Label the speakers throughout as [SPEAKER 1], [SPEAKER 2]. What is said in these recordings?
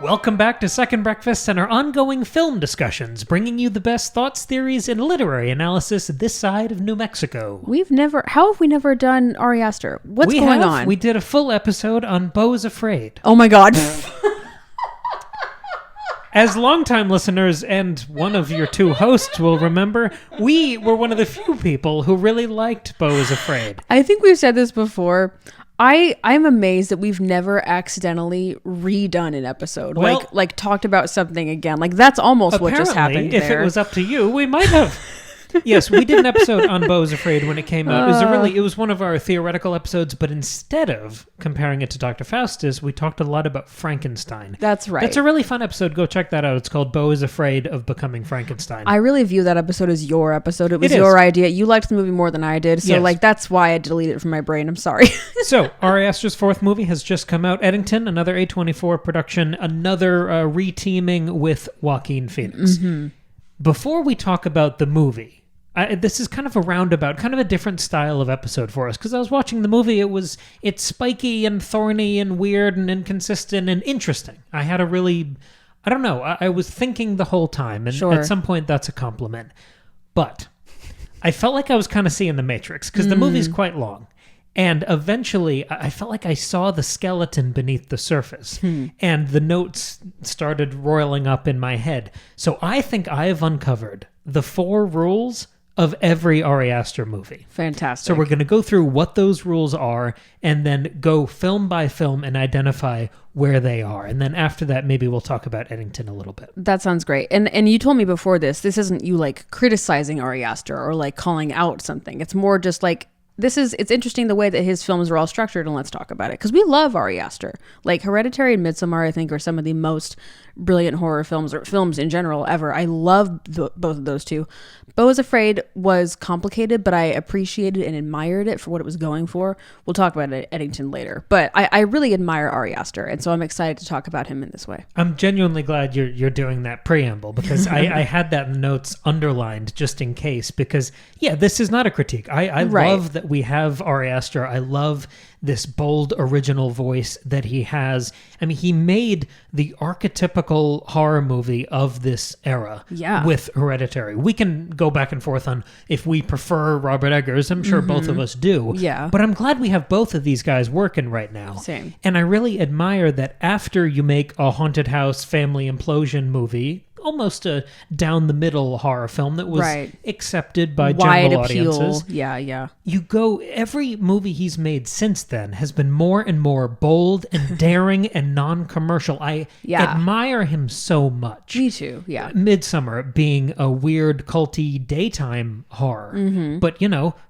[SPEAKER 1] Welcome back to Second Breakfast and our ongoing film discussions, bringing you the best thoughts, theories, and literary analysis this side of New Mexico.
[SPEAKER 2] How have we never done Ari Aster? What's going on?
[SPEAKER 1] We did a full episode on Beau Is Afraid.
[SPEAKER 2] Oh my God.
[SPEAKER 1] As longtime listeners and one of your two hosts will remember, we were one of the few people who really liked Beau Is Afraid.
[SPEAKER 2] I think we've said this before. I'm amazed that we've never accidentally redone an episode.
[SPEAKER 1] Well,
[SPEAKER 2] like talked about something again. Like that's almost what just happened
[SPEAKER 1] if
[SPEAKER 2] there.
[SPEAKER 1] It was up to you, we might have. Yes, we did an episode on Beau Is Afraid when it came out. It was one of our theoretical episodes, but instead of comparing it to Dr. Faustus, we talked a lot about Frankenstein.
[SPEAKER 2] That's right.
[SPEAKER 1] That's a really fun episode. Go check that out. It's called Beau Is Afraid of Becoming Frankenstein.
[SPEAKER 2] I really view that episode as your episode. It was your idea. You liked the movie more than I did, so that's why I deleted it from my brain. I'm sorry.
[SPEAKER 1] So, Ari Aster's fourth movie has just come out. Eddington, another A24 production, another reteaming with Joaquin Phoenix.
[SPEAKER 2] Mm-hmm.
[SPEAKER 1] Before we talk about the movie, this is kind of a roundabout, kind of a different style of episode for us, because I was watching the movie, it's spiky and thorny and weird and inconsistent and interesting. I had I was thinking the whole time, and at some point that's a compliment. But I felt like I was kind of seeing The Matrix, because the movie's quite long. And eventually, I felt like I saw the skeleton beneath the surface, and the notes started roiling up in my head. So I think I have uncovered the 4 rules of every Ari Aster movie.
[SPEAKER 2] Fantastic.
[SPEAKER 1] So we're going to go through what those rules are and then go film by film and identify where they are. And then after that, maybe we'll talk about Eddington a little bit.
[SPEAKER 2] That sounds great. And you told me before this isn't you like criticizing Ari Aster or like calling out something. It's more just like, it's interesting the way that his films are all structured, and let's talk about it. Because we love Ari Aster. Like Hereditary and Midsommar, I think, are some of the most brilliant horror films, or films in general, ever. I love both of those two. Beau Is Afraid was complicated, but I appreciated and admired it for what it was going for. We'll talk about Eddington later. But I really admire Ari Aster, and so I'm excited to talk about him in this way.
[SPEAKER 1] I'm genuinely glad you're doing that preamble, because I had that in the notes underlined just in case, because, this is not a critique. I love that we have Ari Aster. I love this bold original voice that he has. I mean, he made the archetypical horror movie of this era with Hereditary. We can go back and forth on if we prefer Robert Eggers. I'm sure both of us do.
[SPEAKER 2] Yeah.
[SPEAKER 1] But I'm glad we have both of these guys working right now.
[SPEAKER 2] Same.
[SPEAKER 1] And I really admire that after you make a haunted house family implosion movie, almost a down-the-middle horror film that was accepted by general audiences.
[SPEAKER 2] Yeah.
[SPEAKER 1] You go, every movie he's made since then has been more and more bold and daring and non-commercial. I admire him so much.
[SPEAKER 2] Me too, yeah.
[SPEAKER 1] Midsommar being a weird, culty daytime horror. But,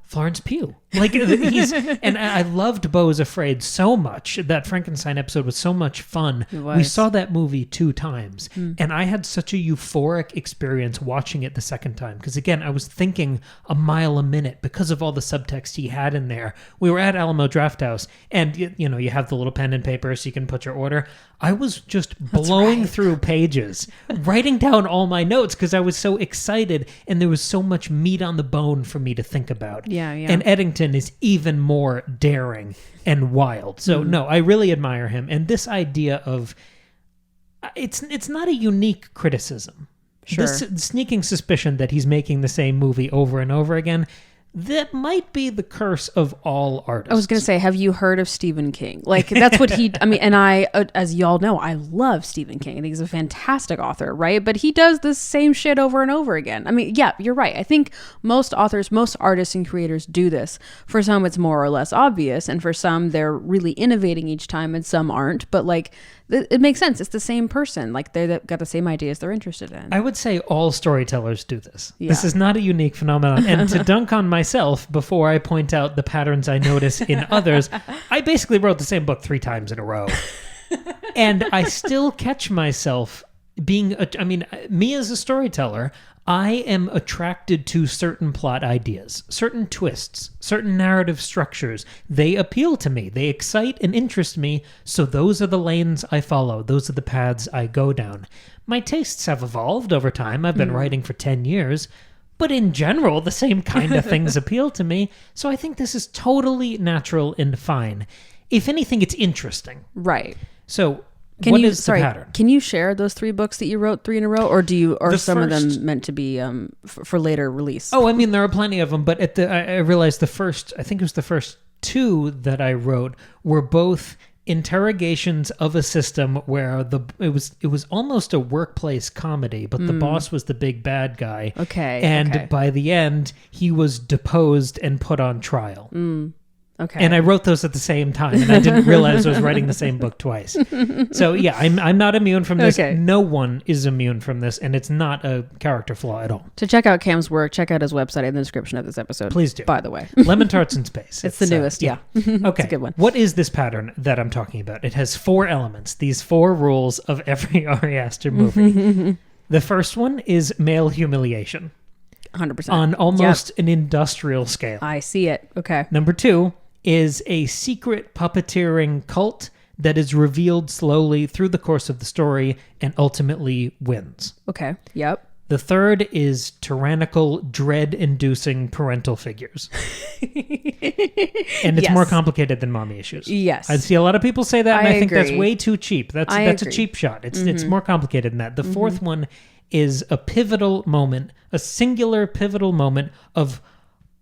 [SPEAKER 1] Florence Pugh. Like, and I loved Beau Is Afraid so much. That Frankenstein episode was so much fun. We saw that movie 2 times, and I had such a euphoric experience watching it the second time. Because again, I was thinking a mile a minute because of all the subtext he had in there. We were at Alamo Drafthouse, and you have the little pen and paper so you can put your order. I was just blowing through pages, writing down all my notes because I was so excited, and there was so much meat on the bone for me to think about.
[SPEAKER 2] Yeah.
[SPEAKER 1] And Eddington is even more daring and wild. So no, I really admire him. And this idea of it's not a unique criticism.
[SPEAKER 2] Sure.
[SPEAKER 1] This sneaking suspicion that he's making the same movie over and over again, that might be the curse of all artists.
[SPEAKER 2] I was going to say, have you heard of Stephen King? Like, that's what and I, as y'all know, I love Stephen King. I think he's a fantastic author, right? But he does the same shit over and over again. I mean, yeah, you're right. I think most authors, most artists and creators do this. For some, it's more or less obvious. And for some, they're really innovating each time, and some aren't. But like, it makes sense. It's the same person. Like, they've got the same ideas they're interested in.
[SPEAKER 1] I would say all storytellers do this. Yeah. This is not a unique phenomenon. And to dunk on myself before I point out the patterns I notice in others, I basically wrote the same book 3 times in a row. And I still catch myself being, me as a storyteller, I am attracted to certain plot ideas, certain twists, certain narrative structures. They appeal to me. They excite and interest me. So those are the lanes I follow. Those are the paths I go down. My tastes have evolved over time. I've been writing for 10 years. But in general, the same kind of things appeal to me. So I think this is totally natural and fine. If anything, it's interesting.
[SPEAKER 2] Right.
[SPEAKER 1] So What is the pattern?
[SPEAKER 2] Can you share those 3 books that you wrote 3 in a row, or are some of them meant to be for later release?
[SPEAKER 1] Oh, I mean, there are plenty of them, but I realized I think it was the first 2 that I wrote were both interrogations of a system where it was almost a workplace comedy, but the boss was the big bad guy.
[SPEAKER 2] Okay.
[SPEAKER 1] And by the end, he was deposed and put on trial.
[SPEAKER 2] Okay.
[SPEAKER 1] And I wrote those at the same time, and I didn't realize I was writing the same book twice. So yeah, I'm not immune from this.
[SPEAKER 2] Okay.
[SPEAKER 1] No one is immune from this, and it's not a character flaw at all.
[SPEAKER 2] To check out Cam's work, check out his website in the description of this episode.
[SPEAKER 1] Please do.
[SPEAKER 2] By the way.
[SPEAKER 1] Lemon Tarts in Space.
[SPEAKER 2] It's the newest, yeah.
[SPEAKER 1] Okay.
[SPEAKER 2] It's a good one.
[SPEAKER 1] What is this pattern that I'm talking about? It has 4 elements, these 4 rules of every Ari Aster movie. The first one is male humiliation.
[SPEAKER 2] 100%.
[SPEAKER 1] On almost an industrial scale.
[SPEAKER 2] I see it. Okay.
[SPEAKER 1] Number 2 is a secret puppeteering cult that is revealed slowly through the course of the story and ultimately wins.
[SPEAKER 2] Okay. Yep.
[SPEAKER 1] The third is tyrannical, dread-inducing parental figures. And it's more complicated than mommy issues.
[SPEAKER 2] Yes.
[SPEAKER 1] I see a lot of people say that, and I think that's
[SPEAKER 2] agree.
[SPEAKER 1] way too cheap. That's a cheap shot. It's more complicated than that. The fourth one is a pivotal moment, a singular pivotal moment of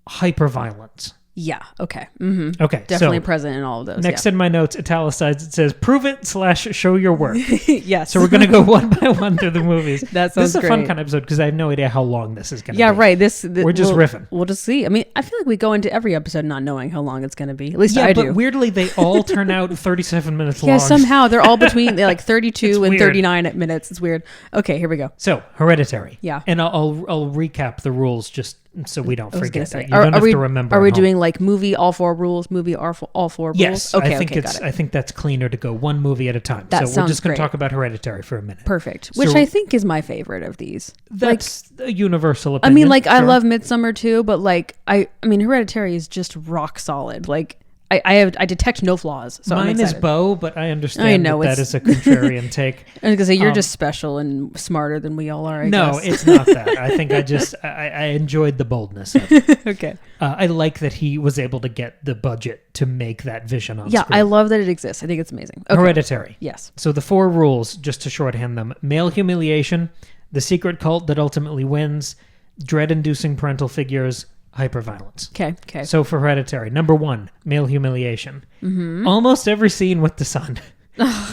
[SPEAKER 1] hyperviolence.
[SPEAKER 2] Yeah. Okay. Mm-hmm.
[SPEAKER 1] Okay.
[SPEAKER 2] Definitely present in all of those.
[SPEAKER 1] Next in my notes, italicized, it says, prove it / show your work.
[SPEAKER 2] Yes.
[SPEAKER 1] So we're going to go one by one through the movies.
[SPEAKER 2] That sounds
[SPEAKER 1] This is a fun
[SPEAKER 2] great.
[SPEAKER 1] kind of episode because I have no idea how long this is going to be.
[SPEAKER 2] Yeah, right.
[SPEAKER 1] We're just riffing.
[SPEAKER 2] We'll just see. I mean, I feel like we go into every episode not knowing how long it's going to be. At least
[SPEAKER 1] Yeah,
[SPEAKER 2] I
[SPEAKER 1] but
[SPEAKER 2] do.
[SPEAKER 1] weirdly, they all turn out 37 minutes long.
[SPEAKER 2] Yeah, somehow they're all between like 32
[SPEAKER 1] It's
[SPEAKER 2] and
[SPEAKER 1] weird.
[SPEAKER 2] 39 minutes. It's weird. Okay, here we go.
[SPEAKER 1] So, Hereditary.
[SPEAKER 2] Yeah.
[SPEAKER 1] And I'll recap the rules just so we don't
[SPEAKER 2] I was gonna
[SPEAKER 1] forget
[SPEAKER 2] say,
[SPEAKER 1] that. You don't have to remember.
[SPEAKER 2] Are we
[SPEAKER 1] at home.
[SPEAKER 2] doing like movie all 4 rules, movie all 4 rules?
[SPEAKER 1] Yes,
[SPEAKER 2] Okay,
[SPEAKER 1] I think
[SPEAKER 2] got it.
[SPEAKER 1] I think that's cleaner to go one movie at a time.
[SPEAKER 2] That
[SPEAKER 1] so we're
[SPEAKER 2] sounds
[SPEAKER 1] just going to
[SPEAKER 2] great.
[SPEAKER 1] talk about Hereditary for a minute.
[SPEAKER 2] Perfect.
[SPEAKER 1] So-
[SPEAKER 2] Which I think is my favorite of these.
[SPEAKER 1] That's a universal
[SPEAKER 2] I
[SPEAKER 1] opinion.
[SPEAKER 2] mean, like, I
[SPEAKER 1] sure.
[SPEAKER 2] love Midsommar too, but like, I mean, Hereditary is just rock solid. Like, I detect no flaws. So I'm
[SPEAKER 1] Mine is
[SPEAKER 2] excited.
[SPEAKER 1] Beau, but I understand
[SPEAKER 2] I know,
[SPEAKER 1] that
[SPEAKER 2] it's-
[SPEAKER 1] is a contrarian take.
[SPEAKER 2] I was gonna say you're just special and smarter than we all are. I
[SPEAKER 1] No,
[SPEAKER 2] guess.
[SPEAKER 1] it's not that. I think I enjoyed the boldness of it.
[SPEAKER 2] Okay.
[SPEAKER 1] I like that he was able to get the budget to make that vision on
[SPEAKER 2] Yeah,
[SPEAKER 1] screen.
[SPEAKER 2] I love that it exists. I think it's amazing. Okay.
[SPEAKER 1] Hereditary.
[SPEAKER 2] Yes.
[SPEAKER 1] So the 4 rules, just to shorthand them: male humiliation, the secret cult that ultimately wins, dread-inducing parental figures, hyperviolence.
[SPEAKER 2] Okay. Okay.
[SPEAKER 1] So for Hereditary, number 1, male humiliation. Almost every scene with the son.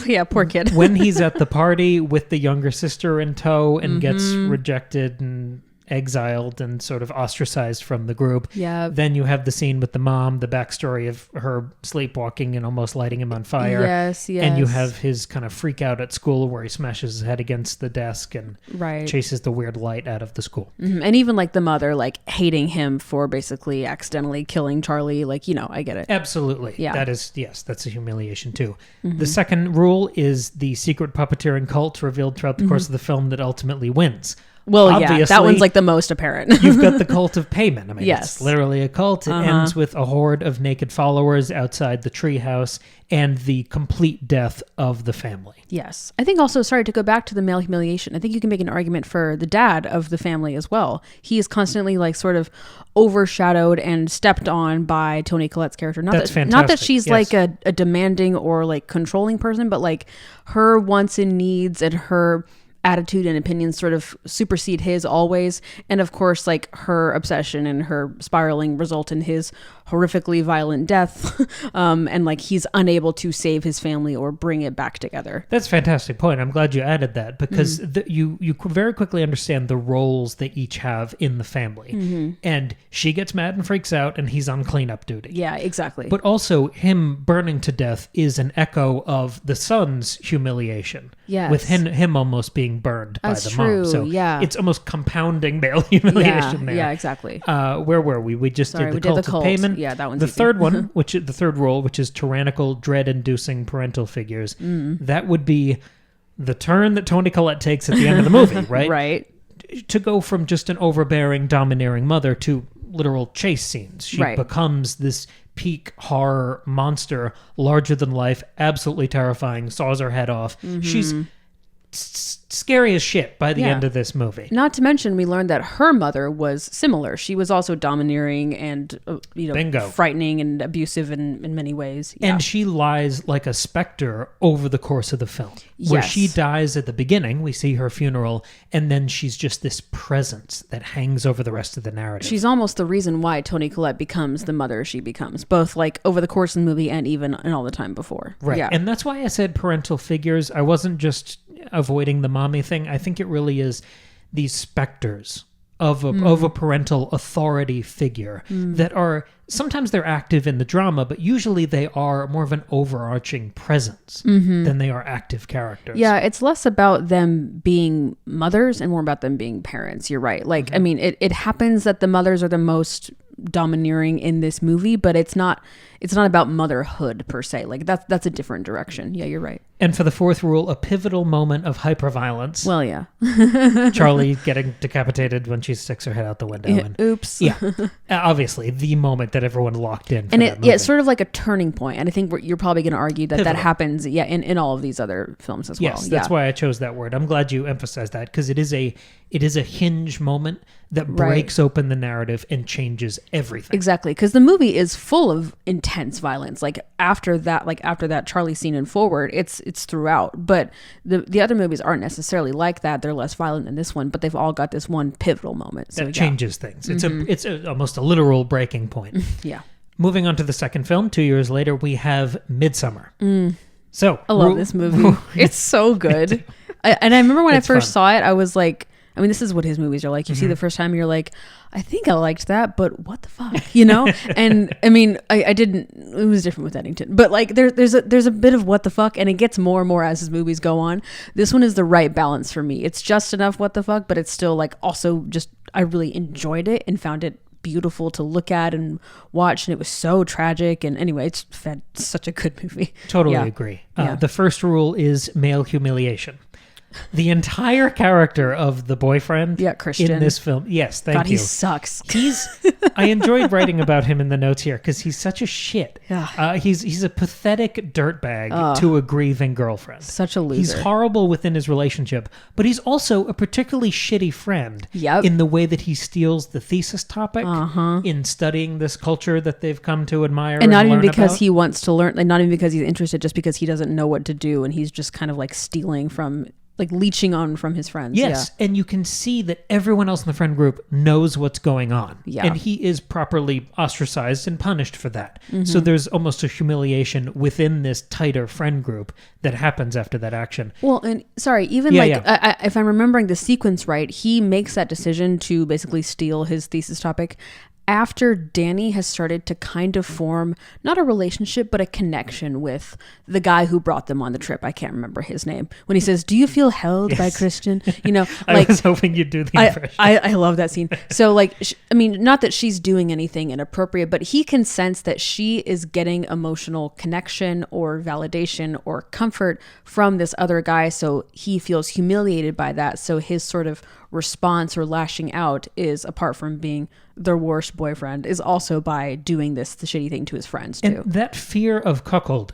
[SPEAKER 2] Yeah, poor kid.
[SPEAKER 1] When he's at the party with the younger sister in tow and gets rejected and exiled and sort of ostracized from the group.
[SPEAKER 2] Yeah.
[SPEAKER 1] Then you have the scene with the mom, the backstory of her sleepwalking and almost lighting him on fire.
[SPEAKER 2] Yes.
[SPEAKER 1] And you have his kind of freak out at school where he smashes his head against the desk and
[SPEAKER 2] right.
[SPEAKER 1] chases the weird light out of the school.
[SPEAKER 2] Mhm. And even like the mother, like hating him for basically accidentally killing Charlie. Like, you know, I get it.
[SPEAKER 1] Absolutely.
[SPEAKER 2] Yeah.
[SPEAKER 1] That is, yes, that's a humiliation too. The second rule is the secret puppeteering cult revealed throughout the course of the film that ultimately wins.
[SPEAKER 2] Well, yeah, that
[SPEAKER 1] Obviously,
[SPEAKER 2] one's like the most apparent.
[SPEAKER 1] You've got the cult of payment. I mean,
[SPEAKER 2] Yes.
[SPEAKER 1] it's literally a cult. It ends with a horde of naked followers outside the treehouse and the complete death of the family.
[SPEAKER 2] Yes. I think also, sorry to go back to the male humiliation, I think you can make an argument for the dad of the family as well. He is constantly like sort of overshadowed and stepped on by Toni Collette's character.
[SPEAKER 1] That's
[SPEAKER 2] Not that
[SPEAKER 1] fantastic,
[SPEAKER 2] she's
[SPEAKER 1] yes.
[SPEAKER 2] like a demanding or like controlling person, but like her wants and needs and her attitude and opinions sort of supersede his always. And of course, like her obsession and her spiraling result in his horrifically violent death. And like he's unable to save his family or bring it back together.
[SPEAKER 1] That's a fantastic point. I'm glad you added that because you very quickly understand the roles they each have in the family. And she gets mad and freaks out and he's on cleanup duty.
[SPEAKER 2] Yeah, exactly.
[SPEAKER 1] But also him burning to death is an echo of the son's humiliation.
[SPEAKER 2] Yes.
[SPEAKER 1] With him almost being burned by
[SPEAKER 2] That's
[SPEAKER 1] the
[SPEAKER 2] true,
[SPEAKER 1] mom. So
[SPEAKER 2] yeah.
[SPEAKER 1] it's almost compounding male humiliation there.
[SPEAKER 2] Yeah, exactly.
[SPEAKER 1] Where were we? We just
[SPEAKER 2] Sorry,
[SPEAKER 1] did
[SPEAKER 2] we
[SPEAKER 1] the
[SPEAKER 2] did the
[SPEAKER 1] cult of
[SPEAKER 2] cult.
[SPEAKER 1] payment.
[SPEAKER 2] Yeah, that one's
[SPEAKER 1] the
[SPEAKER 2] easy.
[SPEAKER 1] third one, the third rule, which is tyrannical, dread-inducing parental figures. That would be the turn that Toni Collette takes at the end of the movie, right?
[SPEAKER 2] Right.
[SPEAKER 1] To go from just an overbearing, domineering mother to literal chase scenes. She
[SPEAKER 2] Right.
[SPEAKER 1] becomes this peak horror monster, larger than life, absolutely terrifying, saws her head off. She's scary as shit by the end of this movie.
[SPEAKER 2] Not to mention, we learned that her mother was similar. She was also domineering and, frightening and abusive in many ways. Yeah.
[SPEAKER 1] And she lies like a specter over the course of the film.
[SPEAKER 2] Yes.
[SPEAKER 1] Where she dies at the beginning, we see her funeral, and then she's just this presence that hangs over the rest of the narrative.
[SPEAKER 2] She's almost the reason why Toni Collette becomes the mother she becomes, both like over the course of the movie and even in all the time before.
[SPEAKER 1] Right.
[SPEAKER 2] Yeah.
[SPEAKER 1] And that's why I said parental figures. I wasn't just avoiding the mommy thing. I think it really is these specters of a parental authority figure that are, sometimes they're active in the drama, but usually they are more of an overarching presence than they are active characters.
[SPEAKER 2] Yeah, it's less about them being mothers and more about them being parents. You're right. Like, I mean, it happens that the mothers are the most domineering in this movie, but it's not about motherhood per se. Like that's a different direction. Yeah, you're right.
[SPEAKER 1] And for the fourth rule, a pivotal moment of hyperviolence.
[SPEAKER 2] Well, yeah.
[SPEAKER 1] Charlie getting decapitated when she sticks her head out the window. And,
[SPEAKER 2] oops.
[SPEAKER 1] Yeah. Obviously, the moment that everyone locked in for
[SPEAKER 2] and
[SPEAKER 1] that movie.
[SPEAKER 2] it's sort of like a turning point. And I think you're probably going to argue that happens in all of these other films as well.
[SPEAKER 1] Yes, that's why I chose that word. I'm glad you emphasized that, because it is a hinge moment that breaks open the narrative and changes everything.
[SPEAKER 2] Exactly, because the movie is full of intense violence. Like after that Charlie scene and forward, it's throughout. But the other movies aren't necessarily like that. They're less violent than this one, but they've all got this one pivotal moment. So,
[SPEAKER 1] that changes things. It's almost a literal breaking point.
[SPEAKER 2] Yeah.
[SPEAKER 1] Moving on to the second film, 2 years later, we have Midsommar. So
[SPEAKER 2] I love this movie. It's so good. And I remember when I first saw it, I was like, I mean, this is what his movies are like. You see the first time, you're like, I think I liked that, but what the fuck, And I mean, I didn't. It was different with Eddington, but like there's a bit of what the fuck, and it gets more and more as his movies go on. This one is the right balance for me. It's just enough what the fuck, but it's still like also just I really enjoyed it and found it beautiful to look at and watch, and it was so tragic. And anyway, it's such a good movie.
[SPEAKER 1] Totally agree. The first rule is male humiliation. The entire character of the boyfriend
[SPEAKER 2] Christian.
[SPEAKER 1] in this film. Yes, thank you.
[SPEAKER 2] He sucks.
[SPEAKER 1] I enjoyed writing about him in the notes here because he's such a shit.
[SPEAKER 2] Yeah.
[SPEAKER 1] He's a pathetic dirtbag to a grieving girlfriend.
[SPEAKER 2] Such a loser.
[SPEAKER 1] He's horrible within his relationship, but he's also a particularly shitty friend in the way that he steals the thesis topic in studying this culture that they've come to admire and
[SPEAKER 2] not even
[SPEAKER 1] learn
[SPEAKER 2] because
[SPEAKER 1] about.
[SPEAKER 2] he wants to learn, like not even because he's interested, just because he doesn't know what to do, and he's just kind of like stealing from, like leeching on from his friends.
[SPEAKER 1] Yes, and you can see that everyone else in the friend group knows what's going on.
[SPEAKER 2] Yeah.
[SPEAKER 1] And he is properly ostracized and punished for that. So there's almost a humiliation within this tighter friend group that happens after that action.
[SPEAKER 2] Well, and sorry, even if I'm remembering the sequence right, he makes that decision to basically steal his thesis topic after Danny has started to kind of form not a relationship but a connection with the guy who brought them on the trip. I can't remember his name. When he says, "Do you feel held by Christian?"
[SPEAKER 1] I was hoping you'd do the impression.
[SPEAKER 2] I love that scene. So like, I mean, not that she's doing anything inappropriate, but he can sense that she is getting emotional connection or validation or comfort from this other guy. So he feels humiliated by that. So his sort of response or lashing out is, apart from being the worst boyfriend, is also by doing the shitty thing to his friends too.
[SPEAKER 1] And that fear of cuckolding,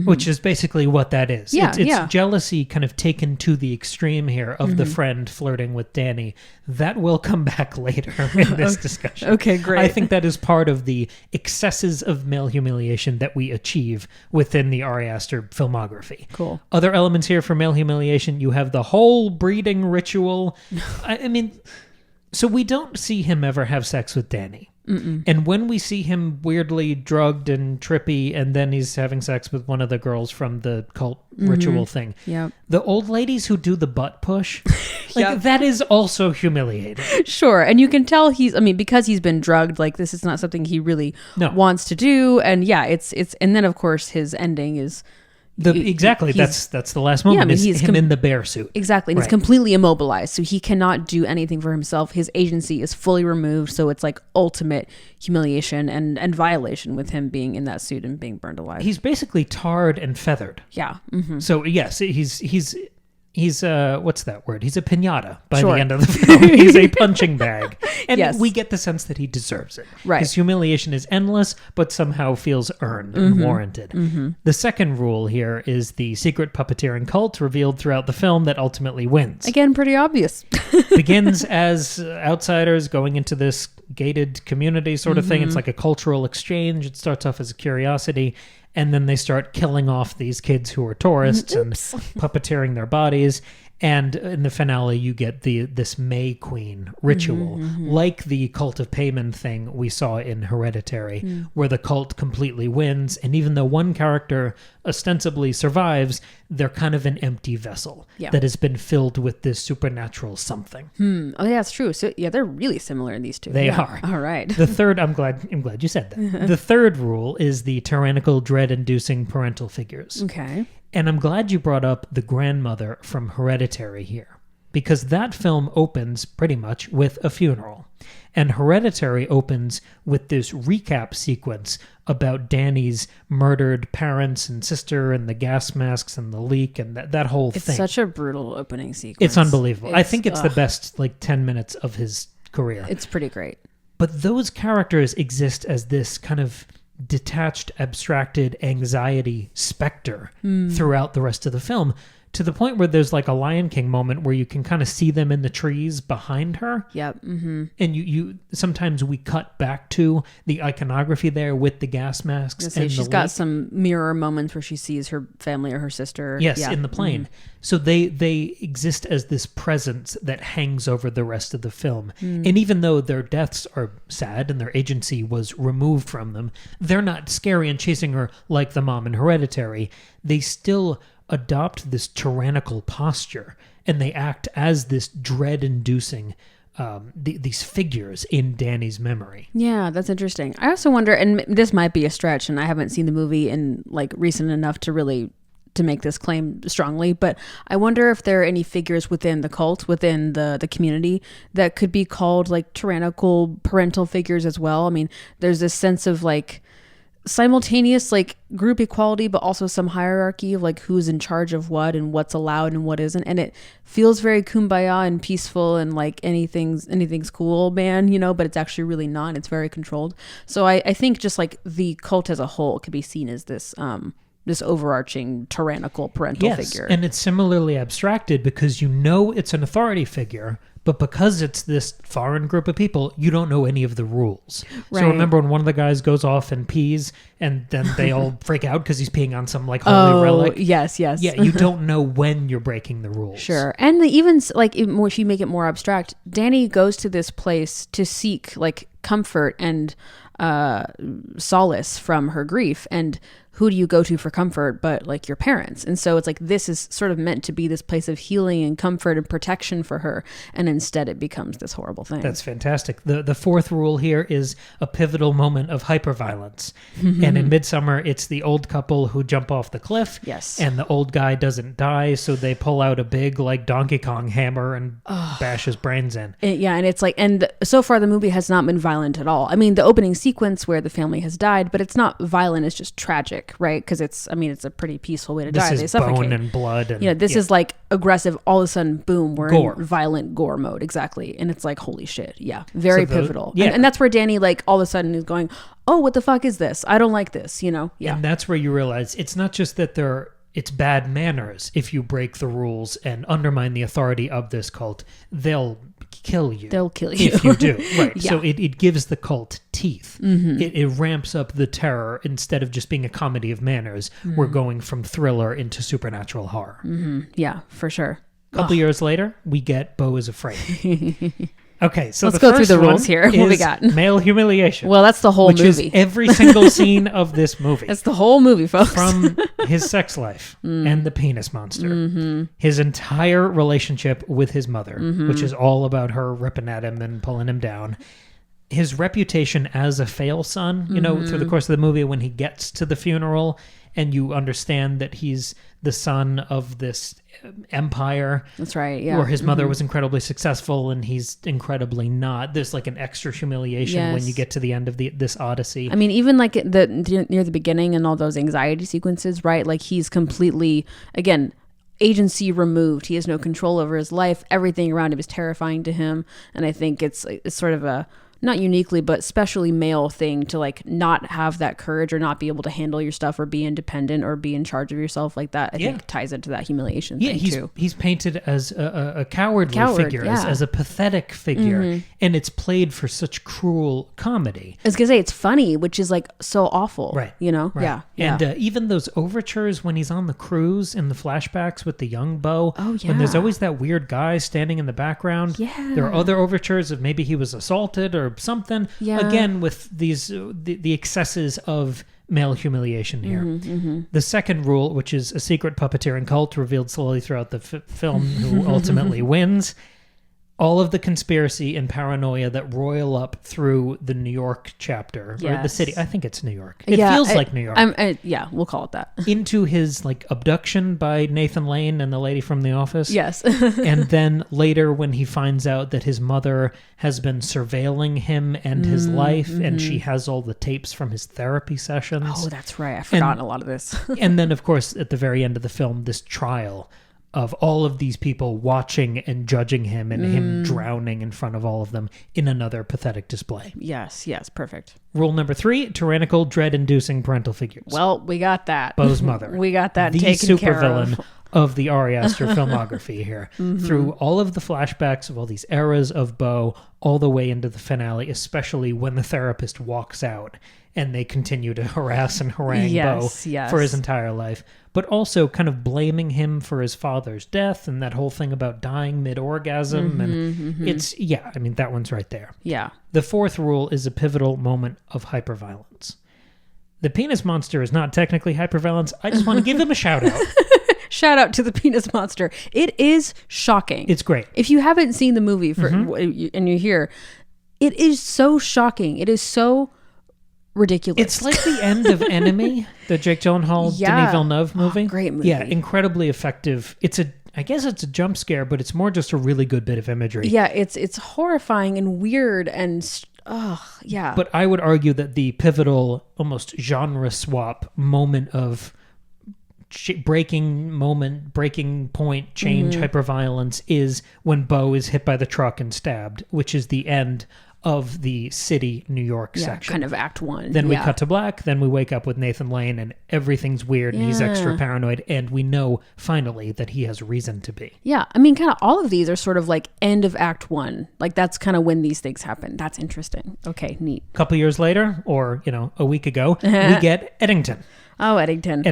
[SPEAKER 1] which is basically what that is. It's jealousy kind of taken to the extreme here of the friend flirting with Danny. That will come back later in this discussion.
[SPEAKER 2] Okay, great.
[SPEAKER 1] I think that is part of the excesses of male humiliation that we achieve within the Ari Aster filmography.
[SPEAKER 2] Cool.
[SPEAKER 1] Other elements here for male humiliation, you have the whole breeding ritual. I mean, so we don't see him ever have sex with Danny. And when we see him weirdly drugged and trippy, and then he's having sex with one of the girls from the cult ritual thing, the old ladies who do the butt push, that is also humiliating.
[SPEAKER 2] Sure. And you can tell because he's been drugged, like this is not something he really wants to do. And it's and then of course his ending is that's the last moment. He's him in the bear suit. Exactly. And he's completely immobilized, so he cannot do anything for himself. His agency is fully removed, so it's like ultimate humiliation and violation with him being in that suit and being burned alive.
[SPEAKER 1] He's basically tarred and feathered.
[SPEAKER 2] Yeah.
[SPEAKER 1] So yes, he's He's what's that word? He's a piñata by the end of the film. He's a punching bag. And we get the sense that he deserves it.
[SPEAKER 2] Right.
[SPEAKER 1] His humiliation is endless, but somehow feels earned and warranted. The second rule here is the secret puppeteering cult revealed throughout the film that ultimately wins.
[SPEAKER 2] Again, pretty obvious.
[SPEAKER 1] Begins as outsiders going into this gated community sort of thing. It's like a cultural exchange. It starts off as a curiosity. And then they start killing off these kids who are tourists and puppeteering their bodies. And in the finale, you get this May Queen ritual, like the Cult of Payment thing we saw in Hereditary, where the cult completely wins. And even though one character ostensibly survives, they're kind of an empty vessel that has been filled with this supernatural something.
[SPEAKER 2] Oh, yeah, that's true. So, yeah, they're really similar in these two.
[SPEAKER 1] They are.
[SPEAKER 2] All right.
[SPEAKER 1] The third, I'm glad you said that. The third rule is the tyrannical, dread-inducing parental figures.
[SPEAKER 2] Okay.
[SPEAKER 1] And I'm glad you brought up the grandmother from Hereditary here, because that film opens pretty much with a funeral. And Hereditary opens with this recap sequence about Danny's murdered parents and sister and the gas masks and the leak and that whole thing.
[SPEAKER 2] It's such a brutal opening sequence.
[SPEAKER 1] It's unbelievable. I think it's the best 10 minutes of his career.
[SPEAKER 2] It's pretty great.
[SPEAKER 1] But those characters exist as this kind of detached, abstracted anxiety specter throughout the rest of the film, to the point where there's like a Lion King moment where you can kind of see them in the trees behind her.
[SPEAKER 2] Yep. Mm-hmm.
[SPEAKER 1] And you sometimes we cut back to the iconography there with the gas masks. And
[SPEAKER 2] she's got some mirror moments where she sees her family or her sister.
[SPEAKER 1] Yes, in the plane. So they exist as this presence that hangs over the rest of the film. And even though their deaths are sad and their agency was removed from them, they're not scary and chasing her like the mom in Hereditary. They still adopt this tyrannical posture, and they act as this dread-inducing these figures in Danny's memory.
[SPEAKER 2] Yeah, that's interesting. I also wonder, and this might be a stretch, and I haven't seen the movie in recent enough to really to make this claim strongly, but I wonder if there are any figures within the cult, within the community, that could be called tyrannical parental figures as well. I mean, there's this sense of simultaneous group equality, but also some hierarchy of who's in charge of what and what's allowed and what isn't, and it feels very kumbaya and peaceful and anything's cool, man, but it's actually really not. It's very controlled. So I think just the cult as a whole could be seen as this overarching tyrannical parental figure.
[SPEAKER 1] And it's similarly abstracted because it's an authority figure, but because it's this foreign group of people, you don't know any of the rules. Right. So remember when one of the guys goes off and pees, and then they all freak out because he's peeing on some holy relic?
[SPEAKER 2] Yes. Yeah,
[SPEAKER 1] you don't know when you're breaking the rules.
[SPEAKER 2] Sure. And even if you make it more abstract, Danny goes to this place to seek comfort and solace from her grief, and who do you go to for comfort but your parents? And so it's this is sort of meant to be this place of healing and comfort and protection for her, and instead it becomes this horrible thing.
[SPEAKER 1] That's fantastic. The fourth rule here is a pivotal moment of hyperviolence. And in Midsommar, it's the old couple who jump off the cliff.
[SPEAKER 2] Yes.
[SPEAKER 1] And the old guy doesn't die, so they pull out a big Donkey Kong hammer and bash his brains in.
[SPEAKER 2] And it's and so far the movie has not been violent at all. I mean, the opening sequence where the family has died, but it's not violent, it's just tragic. Right, because it's a pretty peaceful way to die.
[SPEAKER 1] This is bone and blood, and
[SPEAKER 2] this is aggressive. All of a sudden, boom, we're
[SPEAKER 1] gore.
[SPEAKER 2] in violent gore mode. Exactly, and it's holy shit. Yeah, very pivotal.
[SPEAKER 1] Yeah.
[SPEAKER 2] And that's where Danny all of a sudden is going, oh, what the fuck is this? I don't like this. Yeah,
[SPEAKER 1] and that's where you realize it's not just that it's bad manners if you break the rules and undermine the authority of this cult. They'll kill you.
[SPEAKER 2] They'll kill you
[SPEAKER 1] if you do. Right.
[SPEAKER 2] Yeah.
[SPEAKER 1] So it gives the cult teeth. It ramps up the terror. Instead of just being a comedy of manners, we're going from thriller into supernatural horror.
[SPEAKER 2] Yeah, for sure.
[SPEAKER 1] A couple years later, we get Beau Is Afraid. Okay, so
[SPEAKER 2] let's go through the rules here. What we got?
[SPEAKER 1] Male humiliation.
[SPEAKER 2] Well, that's the whole movie.
[SPEAKER 1] Which is every single scene of this movie.
[SPEAKER 2] That's the whole movie, folks.
[SPEAKER 1] From his sex life and the penis monster. His entire relationship with his mother, which is all about her ripping at him and pulling him down. His reputation as a fail son, through the course of the movie, when he gets to the funeral and you understand that he's the son of this empire.
[SPEAKER 2] That's right, yeah.
[SPEAKER 1] Where his mother was incredibly successful and he's incredibly not. There's an extra humiliation when you get to the end of this odyssey.
[SPEAKER 2] I mean, even near the beginning and all those anxiety sequences, right? He's completely, again, agency removed. He has no control over his life. Everything around him is terrifying to him. And I think it's sort of a, not uniquely, but especially male thing to like not have that courage or not be able to handle your stuff or be independent or be in charge of yourself like that. I think ties into that humiliation thing too. He's
[SPEAKER 1] painted as a cowardly figure, as a pathetic figure, and it's played for such cruel comedy.
[SPEAKER 2] I was gonna say it's funny, which is like so awful,
[SPEAKER 1] right?
[SPEAKER 2] You know,
[SPEAKER 1] right. And even those overtures when he's on the cruise in the flashbacks with the young Beau.
[SPEAKER 2] Oh yeah.
[SPEAKER 1] When there's always that weird guy standing in the background.
[SPEAKER 2] Yeah.
[SPEAKER 1] There are other overtures of maybe he was assaulted or something. Again, with these the excesses of male humiliation here. The second rule, which is a secret puppeteering cult revealed slowly throughout the film, who ultimately wins. All of the conspiracy and paranoia that roil up through the New York chapter, or the city. I think it's New York. It feels like New York.
[SPEAKER 2] We'll call it that.
[SPEAKER 1] Into his like abduction by Nathan Lane and the lady from The Office.
[SPEAKER 2] Yes.
[SPEAKER 1] And then later when he finds out that his mother has been surveilling him and his life, and she has all the tapes from his therapy sessions.
[SPEAKER 2] Oh, that's right. I've forgotten a lot of this.
[SPEAKER 1] And then, of course, at the very end of the film, this trial of all of these people watching and judging him and him drowning in front of all of them in another pathetic display.
[SPEAKER 2] Yes, perfect.
[SPEAKER 1] Rule number 3, tyrannical, dread-inducing parental figures.
[SPEAKER 2] Well, we got that.
[SPEAKER 1] Beau's mother.
[SPEAKER 2] We got that
[SPEAKER 1] the
[SPEAKER 2] taken care of.
[SPEAKER 1] The supervillain of the Ari Aster filmography here. Through all of the flashbacks of all these eras of Beau, all the way into the finale, especially when the therapist walks out and they continue to harass and harangue Beau for his entire life. But also kind of blaming him for his father's death and that whole thing about dying mid-orgasm. It's, that one's right there.
[SPEAKER 2] Yeah.
[SPEAKER 1] The fourth rule is a pivotal moment of hyperviolence. The penis monster is not technically hyperviolence. I just want to give him a shout out.
[SPEAKER 2] Shout out to the penis monster. It is shocking.
[SPEAKER 1] It's great.
[SPEAKER 2] If you haven't seen the movie and you're here, it is so shocking. It is so ridiculous.
[SPEAKER 1] It's like the end of Enemy, the Jake Gyllenhaal, Denis Villeneuve movie.
[SPEAKER 2] Great movie.
[SPEAKER 1] Yeah, incredibly effective. I guess it's a jump scare, but it's more just a really good bit of imagery.
[SPEAKER 2] Yeah, it's horrifying and weird and yeah.
[SPEAKER 1] But I would argue that the pivotal, almost genre swap moment of breaking point, change, hyperviolence is when Beau is hit by the truck and stabbed, which is the end of the city New York section.
[SPEAKER 2] Kind of act 1.
[SPEAKER 1] Then we cut to black, then we wake up with Nathan Lane and everything's weird and he's extra paranoid, and we know finally that he has reason to be.
[SPEAKER 2] Yeah, I mean, kind of all of these are sort of like end of act 1. Like that's kind of when these things happen. That's interesting. Okay, neat.
[SPEAKER 1] A couple years later, or a week ago, we get Eddington.
[SPEAKER 2] Oh, Eddington.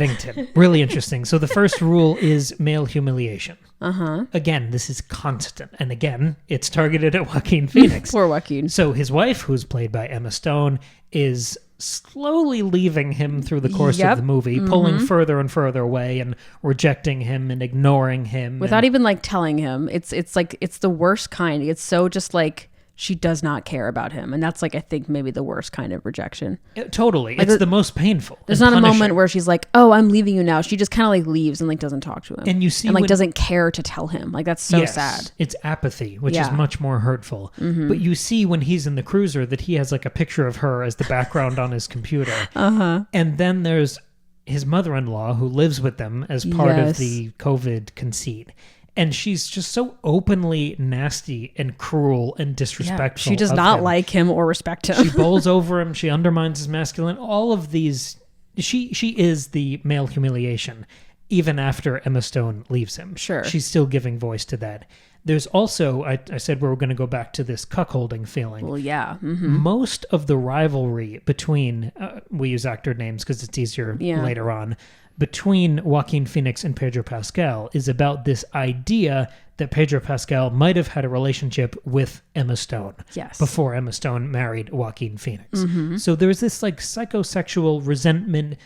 [SPEAKER 1] Really interesting. So the first rule is male humiliation. Again, this is constant. And again, it's targeted at Joaquin Phoenix.
[SPEAKER 2] Poor Joaquin.
[SPEAKER 1] So his wife, who's played by Emma Stone, is slowly leaving him through the course of the movie, pulling further and further away and rejecting him and ignoring him.
[SPEAKER 2] Without even like telling him. It's like, it's the worst kind. It's so just like, she does not care about him. And that's like, I think maybe the worst kind of rejection.
[SPEAKER 1] Totally. Like it's the most painful.
[SPEAKER 2] There's not punishing. A moment where she's like, oh, I'm leaving you now. She just kind of like leaves and like doesn't talk to him.
[SPEAKER 1] And you see,
[SPEAKER 2] and like doesn't care to tell him. Like that's so sad. It's
[SPEAKER 1] apathy, which is much more hurtful. But you see when he's in the cruiser that he has like a picture of her as the background on his computer. And then there's his mother-in-law who lives with them as part of the COVID conceit. And she's just so openly nasty and cruel and disrespectful.
[SPEAKER 2] She does not like him or respect him.
[SPEAKER 1] She bowls over him. She undermines his masculine. All of these, she is the male humiliation. Even after Emma Stone leaves him, she's still giving voice to that. There's also, I said we were going to go back to this cuckolding feeling.
[SPEAKER 2] Well, yeah.
[SPEAKER 1] Most of the rivalry between, we use actor names because it's easier later on, between Joaquin Phoenix and Pedro Pascal is about this idea that Pedro Pascal might have had a relationship with Emma Stone before Emma Stone married Joaquin Phoenix. So there's this like psychosexual resentment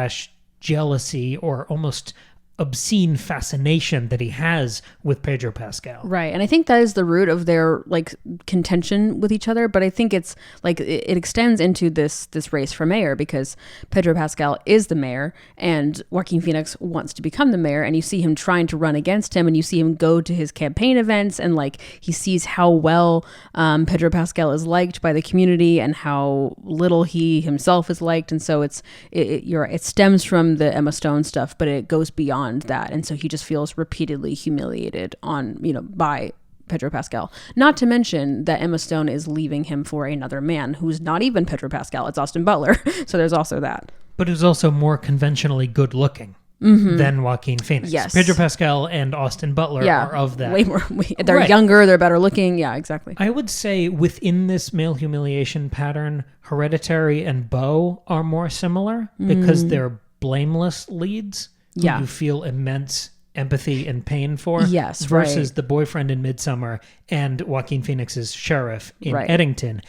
[SPEAKER 1] / jealousy or almost obscene fascination that he has with Pedro Pascal.
[SPEAKER 2] Right. And I think that is the root of their like contention with each other. But I think it's like it extends into this race for mayor because Pedro Pascal is the mayor and Joaquin Phoenix wants to become the mayor. And you see him trying to run against him and you see him go to his campaign events and like he sees how well Pedro Pascal is liked by the community and how little he himself is liked. And so it stems from the Emma Stone stuff, but it goes beyond beyond that. And so he just feels repeatedly humiliated by Pedro Pascal. Not to mention that Emma Stone is leaving him for another man who's not even Pedro Pascal. It's Austin Butler. So there's also that.
[SPEAKER 1] But who's also more conventionally good looking than Joaquin Phoenix.
[SPEAKER 2] Yes.
[SPEAKER 1] Pedro Pascal and Austin Butler are of that.
[SPEAKER 2] Way more. They're younger, they're better looking. Yeah, exactly.
[SPEAKER 1] I would say within this male humiliation pattern, Hereditary and Beau are more similar because they're blameless leads who you feel immense empathy and pain for.
[SPEAKER 2] Yes,
[SPEAKER 1] versus the boyfriend in Midsommar and Joaquin Phoenix's sheriff in Eddington.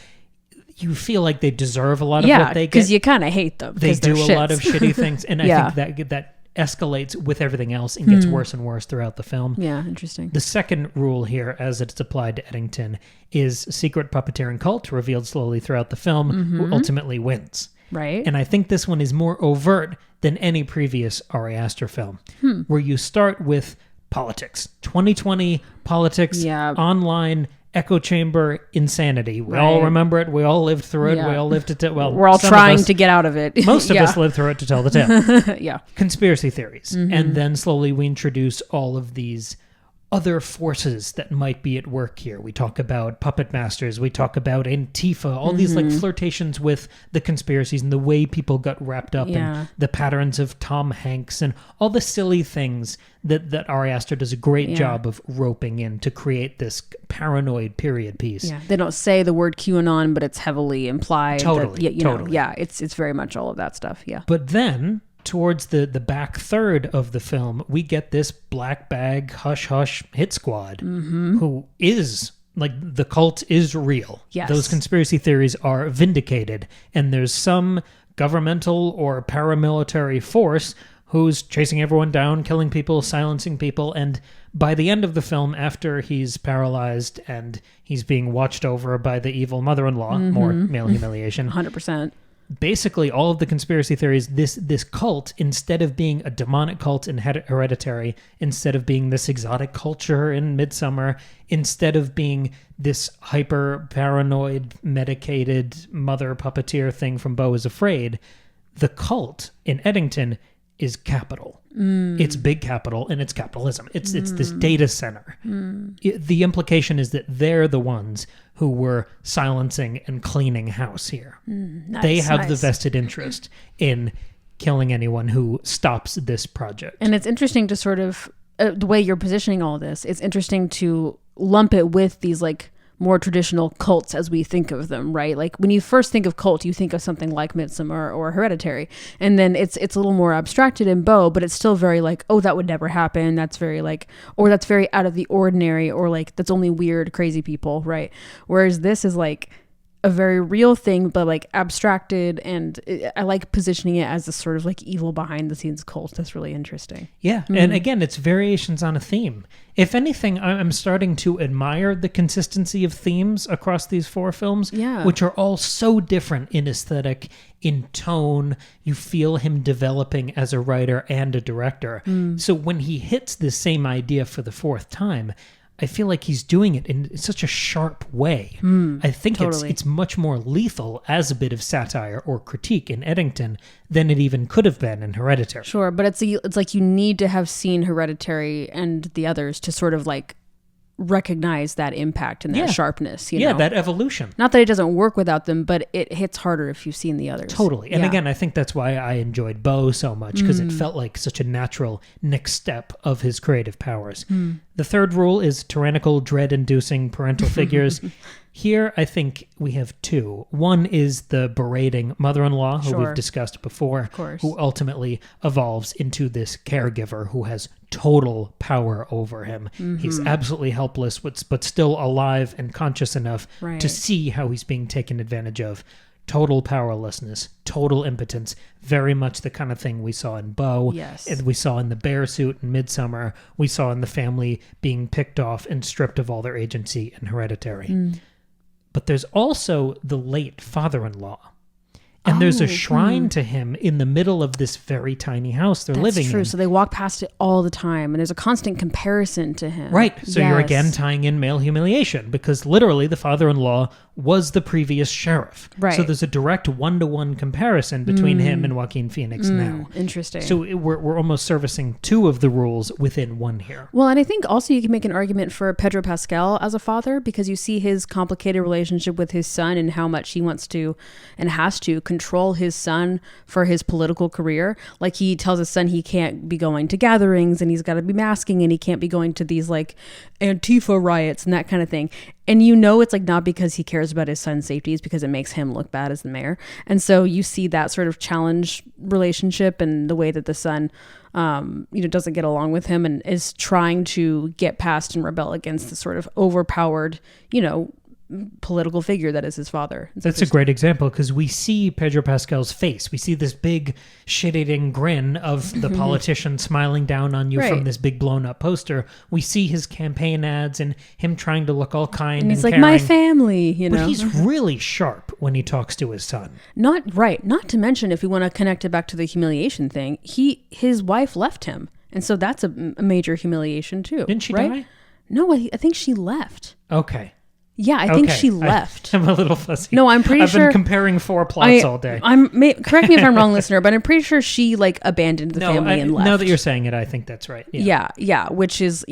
[SPEAKER 1] You feel like they deserve a lot of what they get.
[SPEAKER 2] Because you kind of hate them.
[SPEAKER 1] They do a lot of shitty things. And I think that escalates with everything else and gets worse and worse throughout the film.
[SPEAKER 2] Yeah, interesting.
[SPEAKER 1] The second rule here, as it's applied to Eddington, is secret puppeteering cult revealed slowly throughout the film, who ultimately wins.
[SPEAKER 2] Right.
[SPEAKER 1] And I think this one is more overt than any previous Ari Aster film, where you start with politics. 2020 politics, online echo chamber insanity. We all remember it. We all lived through it. We all lived to
[SPEAKER 2] we're all trying to get out of it.
[SPEAKER 1] Most of us lived through it to tell the tale. Conspiracy theories.
[SPEAKER 2] Mm-hmm.
[SPEAKER 1] And then slowly we introduce all of these other forces that might be at work here. We talk about puppet masters. We talk about Antifa. All these like flirtations with the conspiracies and the way people got wrapped up in the patterns of Tom Hanks and all the silly things that Ari Aster does a great job of roping in to create this paranoid period piece.
[SPEAKER 2] Yeah, they don't say the word QAnon, but it's heavily implied.
[SPEAKER 1] Totally.
[SPEAKER 2] It's very much all of that stuff. Yeah.
[SPEAKER 1] But then towards the back third of the film, we get this black bag hush hush hit squad who is like the cult is real.
[SPEAKER 2] Yes.
[SPEAKER 1] Those conspiracy theories are vindicated, and there's some governmental or paramilitary force who's chasing everyone down, killing people, silencing people, and by the end of the film, after he's paralyzed and he's being watched over by the evil mother-in-law, more male humiliation.
[SPEAKER 2] 100%.
[SPEAKER 1] Basically, all of the conspiracy theories, this cult, instead of being a demonic cult in Hereditary, instead of being this exotic culture in Midsommar, instead of being this hyper-paranoid, medicated mother puppeteer thing from Beau Is Afraid, the cult in Eddington is capital. It's big capital, and it's capitalism. It's this data center. The implication is that they're the ones who were silencing and cleaning house here. They have the vested interest in killing anyone who stops this project.
[SPEAKER 2] And it's interesting to sort of, the way you're positioning all this, it's interesting to lump it with these like more traditional cults as we think of them, right? Like when you first think of cult, you think of something like Midsommar or Hereditary, and then it's a little more abstracted in Beau, but it's still very like, oh, that would never happen. That's very like, or that's very out of the ordinary, or like that's only weird, crazy people, right? Whereas this is like a very real thing, but like abstracted, and I like positioning it as a sort of like evil behind the scenes cult. That's really interesting.
[SPEAKER 1] Yeah, and again, it's variations on a theme. If anything, I'm starting to admire the consistency of themes across these four films, which are all so different in aesthetic, in tone. You feel him developing as a writer and a director. So when he hits the same idea for the fourth time, I feel like he's doing it in such a sharp way. I think it's much more lethal as a bit of satire or critique in Eddington than it even could have been in Hereditary.
[SPEAKER 2] Sure, but it's like you need to have seen Hereditary and the others to sort of like recognize that impact and that sharpness, you know?
[SPEAKER 1] that evolution.
[SPEAKER 2] Not that it doesn't work without them, but it hits harder if you've seen the others.
[SPEAKER 1] Totally. And again, I think that's why I enjoyed Beau so much, because it felt like such a natural next step of his creative powers. The third rule is tyrannical, dread-inducing parental figures. Here, I think we have two. One is the berating mother-in-law, who we've discussed before, who ultimately evolves into this caregiver who has total power over him. He's absolutely helpless, but still alive and conscious enough to see how he's being taken advantage of. Total powerlessness, total impotence, very much the kind of thing we saw in Beau. And we saw in the bear suit in Midsommar. We saw in the family being picked off and stripped of all their agency in Hereditary. But there's also the late father-in-law. And there's a shrine to him in the middle of this very tiny house they're living in.
[SPEAKER 2] That's true. So they walk past it all the time, and there's a constant comparison to him.
[SPEAKER 1] Right. So you're again tying in male humiliation, because literally the father-in-law was the previous sheriff.
[SPEAKER 2] Right.
[SPEAKER 1] So there's a direct one-to-one comparison between him and Joaquin Phoenix now.
[SPEAKER 2] Interesting.
[SPEAKER 1] So we're almost servicing two of the rules within one here.
[SPEAKER 2] Well, and I think also you can make an argument for Pedro Pascal as a father, because you see his complicated relationship with his son and how much he wants to and has to control his son for his political career. Like, he tells his son he can't be going to gatherings and he's got to be masking, and he can't be going to these like Antifa riots and that kind of thing. And it's like not because he cares about his son's safety, it's because it makes him look bad as the mayor. And so you see that sort of challenge relationship and the way that the son doesn't get along with him and is trying to get past and rebel against the sort of overpowered, political figure that is his father.
[SPEAKER 1] That's a great example, because we see Pedro Pascal's face. We see this big shit-eating grin of the politician smiling down on you from this big blown-up poster. We see his campaign ads and him trying to look all kind and
[SPEAKER 2] he's like,
[SPEAKER 1] caring.
[SPEAKER 2] my family,
[SPEAKER 1] But he's really sharp when he talks to his son.
[SPEAKER 2] Not to mention, if we want to connect it back to the humiliation thing, his wife left him. And so that's a major humiliation too.
[SPEAKER 1] Didn't she die?
[SPEAKER 2] No, I think she left.
[SPEAKER 1] Okay.
[SPEAKER 2] Yeah, I think she left.
[SPEAKER 1] I'm a little fuzzy.
[SPEAKER 2] No, I'm pretty sure.
[SPEAKER 1] I've been comparing four plots all day.
[SPEAKER 2] Correct me if I'm wrong, listener, but I'm pretty sure she abandoned the family and left.
[SPEAKER 1] Now that you're saying it, I think that's right.
[SPEAKER 2] Yeah. Which is,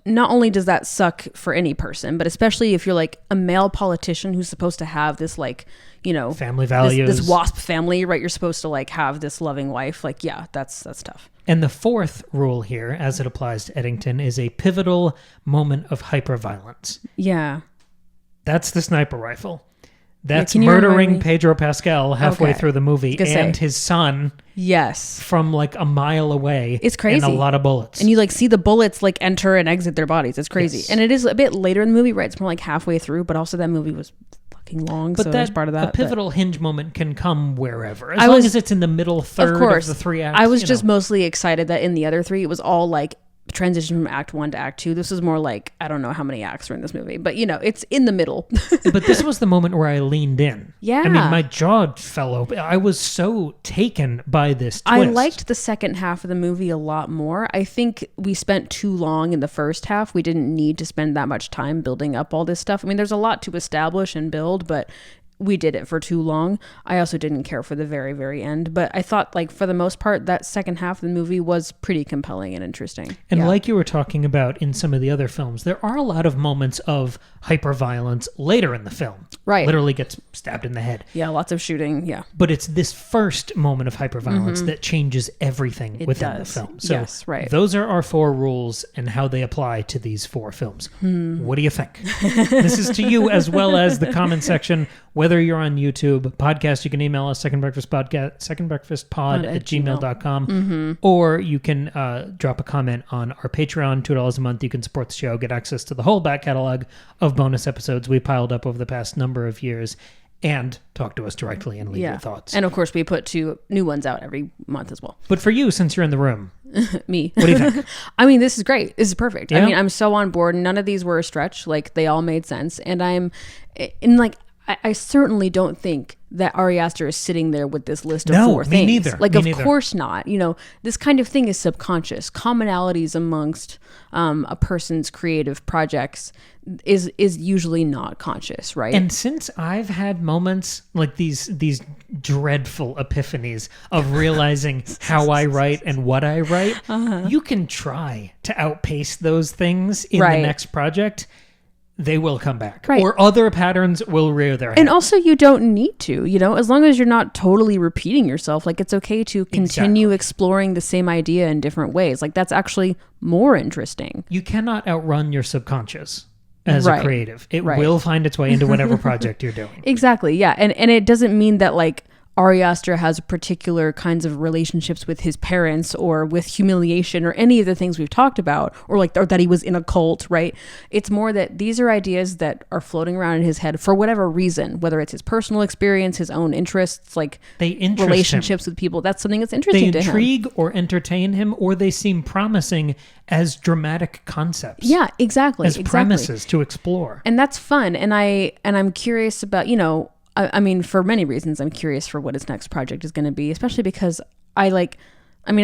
[SPEAKER 2] not only does that suck for any person, but especially if you're like a male politician who's supposed to have this
[SPEAKER 1] family values,
[SPEAKER 2] this WASP family, right? You're supposed to have this loving wife. That's tough.
[SPEAKER 1] And the fourth rule here, as it applies to Eddington, is a pivotal moment of hyperviolence.
[SPEAKER 2] Yeah.
[SPEAKER 1] That's the sniper rifle. That's murdering Pedro Pascal halfway through the movie and his son.
[SPEAKER 2] Yes.
[SPEAKER 1] From a mile away.
[SPEAKER 2] It's crazy.
[SPEAKER 1] And a lot of bullets.
[SPEAKER 2] And you see the bullets enter and exit their bodies. It's crazy. Yes. And it is a bit later in the movie, right? It's more halfway through, but also that movie was fucking long,
[SPEAKER 1] but
[SPEAKER 2] so there's part of that.
[SPEAKER 1] A pivotal hinge moment can come wherever. As long as it's in the middle third of the three acts.
[SPEAKER 2] I was just mostly excited that in the other three, it was all transition from act 1 to act 2. This is more I don't know how many acts are in this movie, but it's in the middle.
[SPEAKER 1] But this was the moment where I leaned in.
[SPEAKER 2] Yeah.
[SPEAKER 1] I mean, my jaw fell open. I was so taken by this twist.
[SPEAKER 2] I liked the second half of the movie a lot more. I think we spent too long in the first half. We didn't need to spend that much time building up all this stuff. I mean, there's a lot to establish and build, but we did it for too long. I also didn't care for the very, very end, but I thought for the most part, that second half of the movie was pretty compelling and interesting.
[SPEAKER 1] And like you were talking about in some of the other films, there are a lot of moments of hyperviolence later in the film.
[SPEAKER 2] Right.
[SPEAKER 1] Literally gets stabbed in the head.
[SPEAKER 2] Yeah, lots of shooting. Yeah.
[SPEAKER 1] But it's this first moment of hyperviolence that changes everything within the film. So
[SPEAKER 2] yes, right.
[SPEAKER 1] Those are our four rules and how they apply to these four films. What do you think? This is to you as well as the comment section. Whether you're on YouTube, podcast, you can email us secondbreakfastpod at gmail.com, or you can drop a comment on our Patreon, $2 a month. You can support the show, get access to the whole back catalog of bonus episodes we piled up over the past number of years, and talk to us directly and leave your thoughts.
[SPEAKER 2] And of course, we put 2 new ones out every month as well.
[SPEAKER 1] But for you, since you're in the room,
[SPEAKER 2] me,
[SPEAKER 1] what do you think?
[SPEAKER 2] I mean, this is great. This is perfect.
[SPEAKER 1] Yeah?
[SPEAKER 2] I mean, I'm so on board. None of these were a stretch. They all made sense. And I certainly don't think that Ari Aster is sitting there with this list of 4 things.
[SPEAKER 1] Neither.
[SPEAKER 2] Of course not. This kind of thing is subconscious. Commonalities amongst a person's creative projects is usually not conscious, right?
[SPEAKER 1] And since I've had moments like these dreadful epiphanies of realizing how I write and what I write, you can try to outpace those things in the next project. They will come back.
[SPEAKER 2] Right.
[SPEAKER 1] Or other patterns will rear their head.
[SPEAKER 2] And also, you don't need to, as long as you're not totally repeating yourself, it's okay to continue exploring the same idea in different ways. That's actually more interesting.
[SPEAKER 1] You cannot outrun your subconscious as a creative. It will find its way into whatever project you're doing.
[SPEAKER 2] Exactly, yeah. And it doesn't mean that, Ari Aster has particular kinds of relationships with his parents or with humiliation or any of the things we've talked about, or that he was in a cult, right? It's more that these are ideas that are floating around in his head for whatever reason, whether it's his personal experience, his own interests,
[SPEAKER 1] they interest
[SPEAKER 2] relationships with people. That's something that's interesting to him.
[SPEAKER 1] They intrigue or entertain him, or they seem promising as dramatic concepts.
[SPEAKER 2] Yeah, exactly.
[SPEAKER 1] As premises to explore.
[SPEAKER 2] And that's fun. And I'm curious about, I mean, for many reasons, I'm curious for what his next project is going to be, especially because I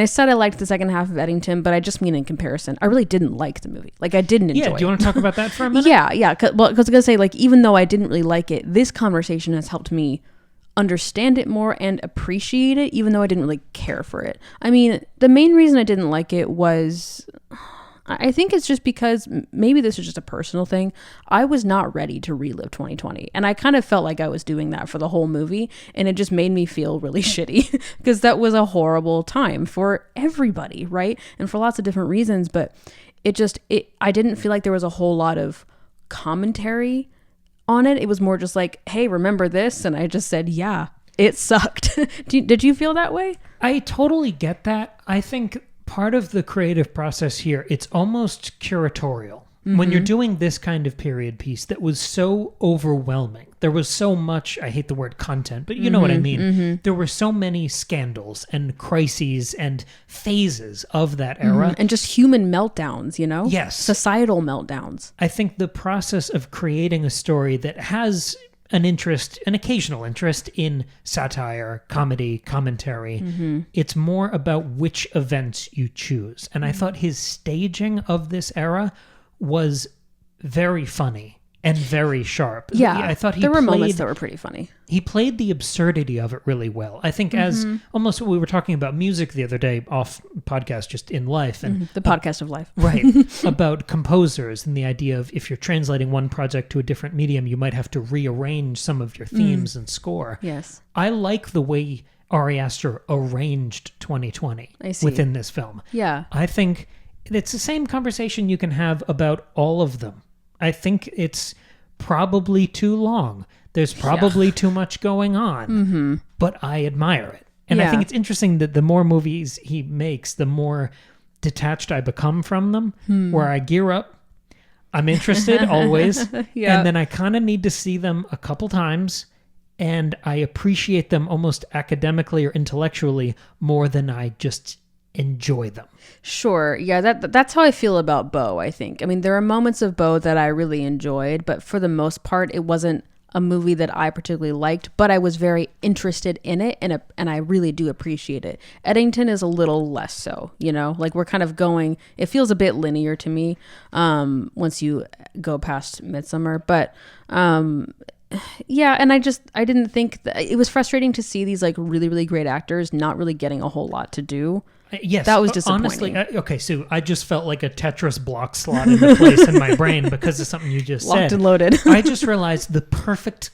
[SPEAKER 2] said I liked the second half of Eddington, but I just mean in comparison. I really didn't like the movie. Like, I didn't enjoy it.
[SPEAKER 1] Yeah, do you want to talk about that for a minute?
[SPEAKER 2] Yeah. Because I was going to say, like, even though I didn't really like it, this conversation has helped me understand it more and appreciate it, even though I didn't really care for it. I mean, the main reason I didn't like it was... I think it's just because maybe this is just a personal thing. I was not ready to relive 2020. And I kind of felt like I was doing that for the whole movie. And it just made me feel really shitty because that was a horrible time for everybody, right? And for lots of different reasons. But I didn't feel like there was a whole lot of commentary on it. It was more just like, hey, remember this? And I just said, yeah, it sucked. Did you feel that way?
[SPEAKER 1] I totally get that. I think part of the creative process here, it's almost curatorial. When you're doing this kind of period piece that was so overwhelming, there was so much, I hate the word content, but you know what I mean. There were so many scandals and crises and phases of that era.
[SPEAKER 2] And just human meltdowns, you know?
[SPEAKER 1] Yes.
[SPEAKER 2] Societal meltdowns.
[SPEAKER 1] I think the process of creating a story that has an occasional interest in satire, comedy, commentary. It's more about which events you choose. And I thought his staging of this era was very funny and very sharp.
[SPEAKER 2] Yeah,
[SPEAKER 1] I thought
[SPEAKER 2] there were moments that were pretty funny.
[SPEAKER 1] He played the absurdity of it really well. I think as almost what we were talking about music the other day off podcast, just in life. And
[SPEAKER 2] the podcast of life.
[SPEAKER 1] Right. About composers and the idea of if you're translating one project to a different medium, you might have to rearrange some of your themes and score.
[SPEAKER 2] Yes.
[SPEAKER 1] I like the way Ari Aster arranged 2020 within this film.
[SPEAKER 2] Yeah.
[SPEAKER 1] I think it's the same conversation you can have about all of them. I think it's probably too long. There's probably too much going on, but I admire it. And I think it's interesting that the more movies he makes, the more detached I become from them, where I gear up. I'm interested always. And then I kind of need to see them a couple times, and I appreciate them almost academically or intellectually more than I just enjoy them.
[SPEAKER 2] Sure. Yeah, that's how I feel about Beau, I think. I mean, there are moments of Beau that I really enjoyed, but for the most part, it wasn't a movie that I particularly liked, but I was very interested in it, and I really do appreciate it. Eddington is a little less so, you know? Like, we're kind of going... It feels a bit linear to me once you go past Midsommar, but... yeah, and I didn't think... It was frustrating to see these, like, really, really great actors not really getting a whole lot to do.
[SPEAKER 1] Yes.
[SPEAKER 2] That was disappointing.
[SPEAKER 1] Honestly, okay, Sue, I just felt like a Tetris block slot into place in my brain because of something you just said.
[SPEAKER 2] Locked and loaded.
[SPEAKER 1] I just realized the perfect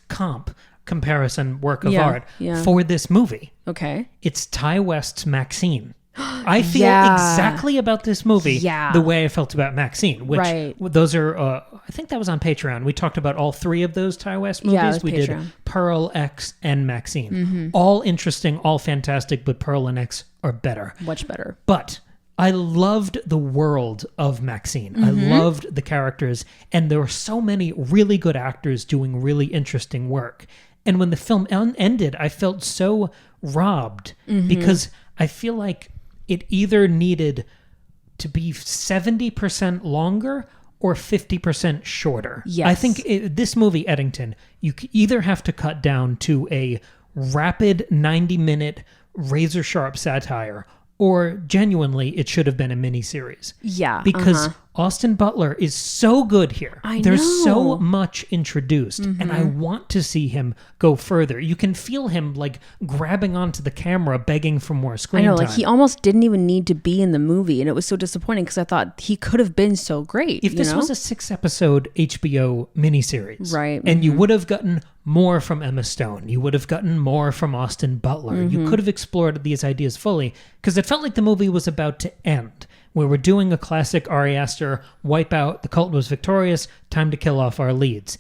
[SPEAKER 1] comparison work of art for this movie.
[SPEAKER 2] Okay.
[SPEAKER 1] It's Ty West's Maxxxine. I feel exactly about this movie the way I felt about Maxxxine, which those are, I think that was on Patreon. We talked about all three of those Ty West movies.
[SPEAKER 2] Yeah,
[SPEAKER 1] we
[SPEAKER 2] Patreon.
[SPEAKER 1] did Pearl, X, and Maxxxine. All interesting, all fantastic, but Pearl and X are better.
[SPEAKER 2] Much better.
[SPEAKER 1] But I loved the world of Maxxxine. I loved the characters, and there were so many really good actors doing really interesting work. And when the film ended, I felt so robbed because I feel like it either needed to be 70% longer or 50% shorter.
[SPEAKER 2] Yes.
[SPEAKER 1] I think this movie, Eddington, you either have to cut down to a rapid 90-minute razor-sharp satire, or genuinely, it should have been a miniseries.
[SPEAKER 2] Yeah.
[SPEAKER 1] Because Austin Butler is so good here. There's so much introduced, and I want to see him go further. You can feel him like grabbing onto the camera, begging for more screen time.
[SPEAKER 2] Like he almost didn't even need to be in the movie, and it was so disappointing because I thought he could have been so great.
[SPEAKER 1] If this was a 6-episode HBO miniseries,
[SPEAKER 2] right,
[SPEAKER 1] and you would have gotten more from Emma Stone, you would have gotten more from Austin Butler, you could have explored these ideas fully, because it felt like the movie was about to end. We were doing a classic Ari Aster, wipe out, the cult was victorious, time to kill off our leads.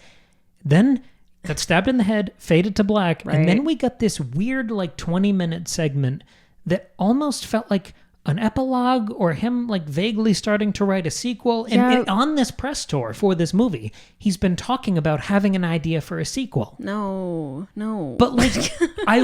[SPEAKER 1] Then got stabbed in the head, faded to black, and then we got this weird like 20-minute segment that almost felt like an epilogue or him like vaguely starting to write a sequel. And on this press tour for this movie, he's been talking about having an idea for a sequel.
[SPEAKER 2] No.
[SPEAKER 1] But like I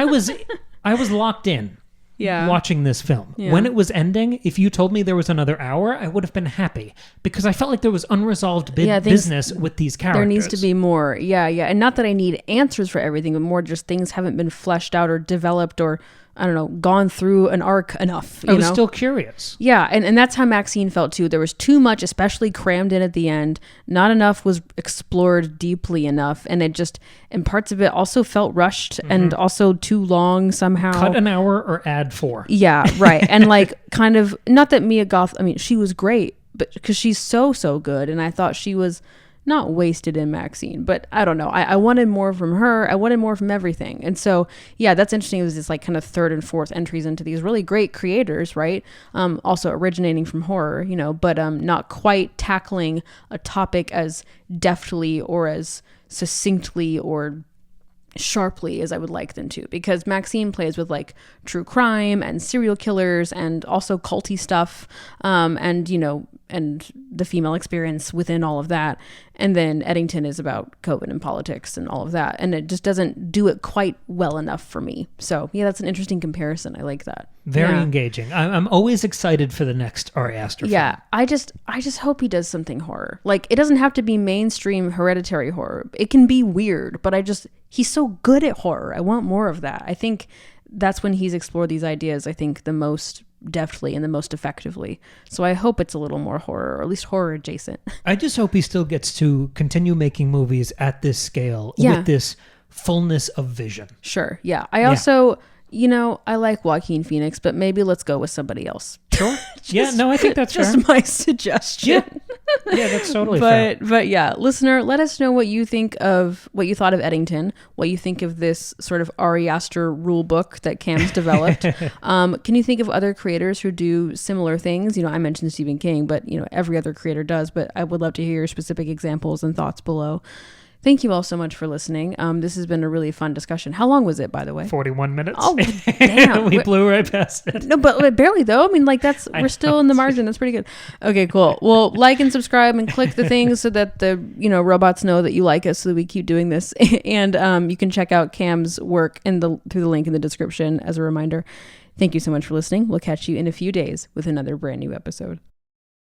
[SPEAKER 1] was locked in. watching this film.
[SPEAKER 2] Yeah.
[SPEAKER 1] When it was ending, if you told me there was another hour, I would have been happy because I felt like there was unresolved business with these characters.
[SPEAKER 2] There needs to be more. Yeah. And not that I need answers for everything, but more just things haven't been fleshed out or developed or, I don't know, gone through an arc enough.
[SPEAKER 1] I was still curious.
[SPEAKER 2] Yeah, and that's how Maxxxine felt too. There was too much, especially crammed in at the end. Not enough was explored deeply enough, and and parts of it also felt rushed and also too long somehow.
[SPEAKER 1] Cut an hour or add 4.
[SPEAKER 2] Yeah, right. And like kind of, not that Mia Goth, I mean, she was great, but because she's so good, and I thought she was not wasted in Maxxxine, but I don't know. I wanted more from her. I wanted more from everything. And so, yeah, that's interesting. It was this like kind of third and fourth entries into these really great creators, right? Also originating from horror, but not quite tackling a topic as deftly or as succinctly or sharply as I would like them to, because Maxxxine plays with like true crime and serial killers and also culty stuff, and the female experience within all of that. And then Eddington is about COVID and politics and all of that, and it just doesn't do it quite well enough for me. So yeah, that's an interesting comparison. I like that.
[SPEAKER 1] Very engaging. I'm always excited for the next Ari Aster film.
[SPEAKER 2] Yeah, I just hope he does something horror. Like, it doesn't have to be mainstream hereditary horror. It can be weird, but he's so good at horror. I want more of that. I think that's when he's explored these ideas, I think, the most deftly and the most effectively. So I hope it's a little more horror, or at least horror adjacent.
[SPEAKER 1] I just hope he still gets to continue making movies at this scale with this fullness of vision.
[SPEAKER 2] Sure. Yeah. I also, I like Joaquin Phoenix, but maybe let's go with somebody else.
[SPEAKER 1] Sure. I think that's
[SPEAKER 2] just
[SPEAKER 1] fair.
[SPEAKER 2] My suggestion.
[SPEAKER 1] Yeah, that's totally fair.
[SPEAKER 2] But yeah, listener, let us know what you thought of Eddington, what you think of this sort of Ari Aster rule book that Cam's developed. Can you think of other creators who do similar things? I mentioned Stephen King, but every other creator does, but I would love to hear your specific examples and thoughts below. Thank you all so much for listening. This has been a really fun discussion. How long was it, by the way?
[SPEAKER 1] 41 minutes.
[SPEAKER 2] Oh, damn.
[SPEAKER 1] We blew right past it.
[SPEAKER 2] No, but barely though. I mean, like we're still in the margin. That's pretty good. Okay, cool. Well, like and subscribe and click the things so that the robots know that you like us, so that we keep doing this. And you can check out Cam's work through the link in the description as a reminder. Thank you so much for listening. We'll catch you in a few days with another brand new episode.